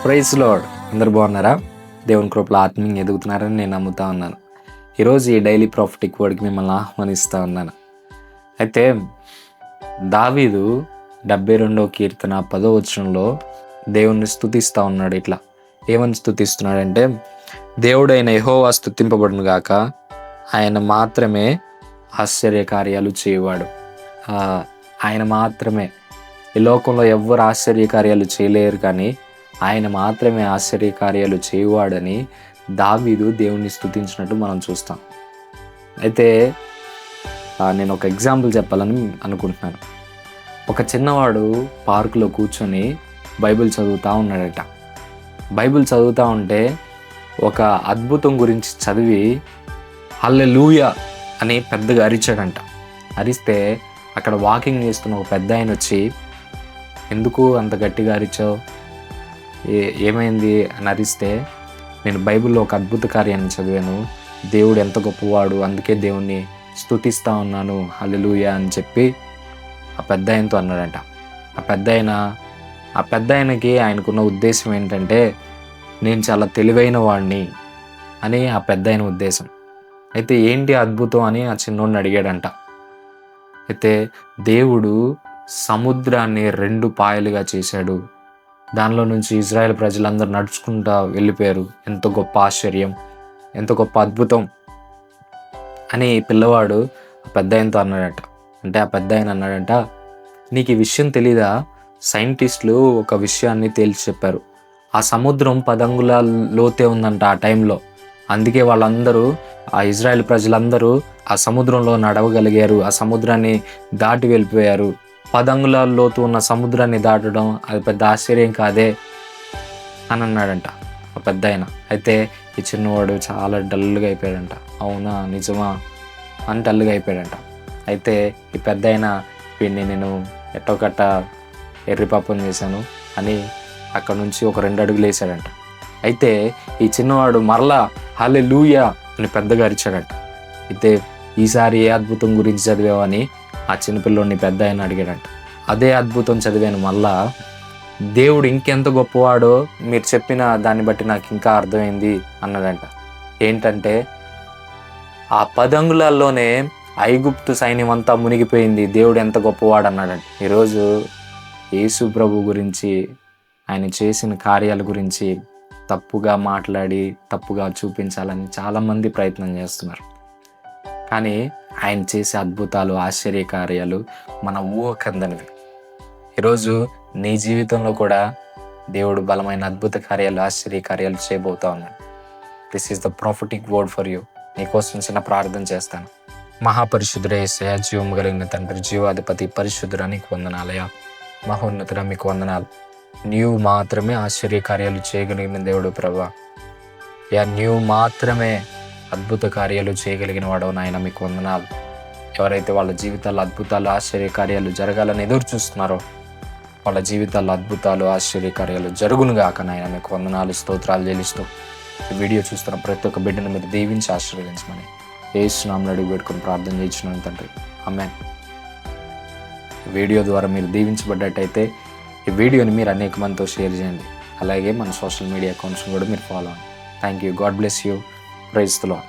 Praise lord. అందరు బాగున్నారా? దేవుని కృపలో ఆత్మీయంగా ఎదుగుతున్నారని నేను నమ్ముతా ఉన్నాను. ఈరోజు ఈ డైలీ ప్రాఫిటిక్ వర్డ్కి మిమ్మల్ని ఆహ్వానిస్తూ ఉన్నాను. అయితే దావీదు 72వ కీర్తన 10వ వచనంలో దేవుణ్ణి స్తుతిస్తూ ఉన్నాడు. ఇట్లా ఏమని స్తుతిస్తున్నాడంటే, దేవుడైన యెహోవా స్తుతింపబడును గాక, ఆయన మాత్రమే ఆశ్చర్యకార్యాలు చేయవాడు. ఆయన మాత్రమే, ఈ లోకంలో ఎవ్వరు ఆశ్చర్యకార్యాలు చేయలేరు, కానీ ఆయన మాత్రమే ఆశ్చర్యకార్యాలు చేయువాడని దావీదు దేవుణ్ణి స్తుతించినట్టు మనం చూస్తాం. అయితే నేను ఒక ఎగ్జాంపుల్ చెప్పాలని అనుకుంటున్నాను. ఒక చిన్నవాడు పార్కులో కూర్చొని బైబిల్ చదువుతూ ఉన్నాడట. బైబిల్ చదువుతూ ఉంటే ఒక అద్భుతం గురించి చదివి హల్లెలూయా అని పెద్దగా అరిచాడంట. అరిస్తే అక్కడ వాకింగ్ చేస్తున్న ఒక పెద్ద ఆయన వచ్చి, ఎందుకు అంత గట్టిగా అరిచావు, ఏమైంది అని అరిస్తే, నేను బైబిల్లో ఒక అద్భుత కార్యాన్ని చదివాను, దేవుడు ఎంత గొప్పవాడు, అందుకే దేవుణ్ణి స్తుతిస్తూ ఉన్నాను, హల్లెలూయా అని చెప్పి ఆ పెద్ద ఆయనతో అన్నాడంట. ఆ పెద్ద ఆయనకి ఆయనకున్న ఉద్దేశం ఏంటంటే, నేను చాలా తెలివైన వాడిని అని ఆ పెద్ద ఆయన ఉద్దేశం. అయితే ఏంటి అద్భుతం అని ఆ చిన్నోడిని అడిగాడంట. అయితే దేవుడు సముద్రాన్ని 2 పాయలుగా చేశాడు, దానిలో నుంచి ఇజ్రాయెల్ ప్రజలందరూ నడుచుకుంటూ వెళ్ళిపోయారు, ఎంత గొప్ప ఆశ్చర్యం, ఎంత గొప్ప అద్భుతం అని పిల్లవాడు ఆ పెద్ద ఆయనతో అన్నాడట. అంటే ఆ పెద్ద ఆయన అన్నాడంట, నీకు ఈ విషయం తెలీదా, సైంటిస్టులు ఒక విషయాన్ని తేల్చి చెప్పారు, ఆ సముద్రం 10 అంగుళాల లోతే ఉందంట ఆ టైంలో, అందుకే వాళ్ళందరూ, ఆ ఇజ్రాయెల్ ప్రజలందరూ ఆ సముద్రంలో నడవగలిగారు, ఆ సముద్రాన్ని దాటి వెళ్ళిపోయారు. 10 అంగుళాల లోతు ఉన్న సముద్రాన్ని దాటడం అది పెద్ద ఆశ్చర్యం కాదే అని అన్నాడంట ఆ పెద్ద ఆయన. అయితే ఈ చిన్నవాడు చాలా డల్గా అయిపోయాడంట. అవునా, నిజమా అని డల్గా అయిపోయాడంట. అయితే ఈ పెద్ద ఆయన, వీడిని నేను ఎట్టోకట్ట ఎర్రిపాపం చేశాను అని అక్కడ నుంచి ఒక 2 అడుగులు వేసాడంట. అయితే ఈ చిన్నవాడు మరలా హల్లెలూయా అని పెద్దగా అరిచాడంట. అయితే ఈసారి ఏ అద్భుతం గురించి చదివావని ఆ చిన్నపిల్లోని పెద్ద ఆయన అడిగాడంట. అదే అద్భుతం చదివాను, మళ్ళా దేవుడు ఇంకెంత గొప్పవాడో మీరు చెప్పిన దాన్ని బట్టి నాకు ఇంకా అర్థమైంది అన్నాడంట. ఏంటంటే, ఆ 10 అంగుళాల్లోనే ఐగుప్తు సైన్యం అంతా మునిగిపోయింది, దేవుడు ఎంత గొప్పవాడు అన్నాడంట. ఈరోజు యేసు ప్రభు గురించి, ఆయన చేసిన కార్యాల గురించి తప్పుగా మాట్లాడి తప్పుగా చూపించాలని చాలామంది ప్రయత్నం చేస్తున్నారు. కానీ ఆయన చేసే అద్భుతాలు, ఆశ్చర్యకార్యాలు మన ఊహకందనివి. ఈరోజు నీ జీవితంలో కూడా దేవుడు బలమైన అద్భుత కార్యాలు, ఆశ్చర్యకార్యాలు చేయబోతా ఉన్నాడు. This is the prophetic word for you. నీకోసం చిన్న ప్రార్థన చేస్తాను. మహాపరిశుద్ధుడే యేసయ్యా, జీవం కలిగిన తండ్రి, జీవాధిపతి, పరిశుద్ధుడా నీకు వందనాలయ్యా. మహోన్నతుడా మీకు వందనాలు. నీవు మాత్రమే ఆశ్చర్యకార్యాలు చేయగలిగిన దేవుడు ప్రభువా. నీవు మాత్రమే అద్భుత కార్యాలు చేయగలిగిన వాడు నాయన, మీకు వందనాలు. ఎవరైతే వాళ్ళ జీవితాల్లో అద్భుతాలు, ఆశ్చర్యకార్యాలు జరగాలని ఎదురు చూస్తున్నారో వాళ్ళ జీవితాల్లో అద్భుతాలు, ఆశ్చర్యకార్యాలు జరుగునుగాక నాయన, మీకు వందనాలు, స్తోత్రాలు చెల్లిస్తూ ఈ వీడియో చూస్తున్న ప్రతి ఒక్క బిడ్డను మీరు దీవించి ఆశీర్వదించమని యేసు నామములో అడిగి పెట్టుకుని ప్రార్థన చేయించున్నాను తండ్రి, ఆమేన్. వీడియో ద్వారా మీరు దీవించబడ్డట్టయితే ఈ వీడియోని మీరు అనేక మందితో షేర్ చేయండి. అలాగే మన సోషల్ మీడియా అకౌంట్స్ కూడా మీరు ఫాలో అవ్వండి. Thank you. God bless you. Praise the lord.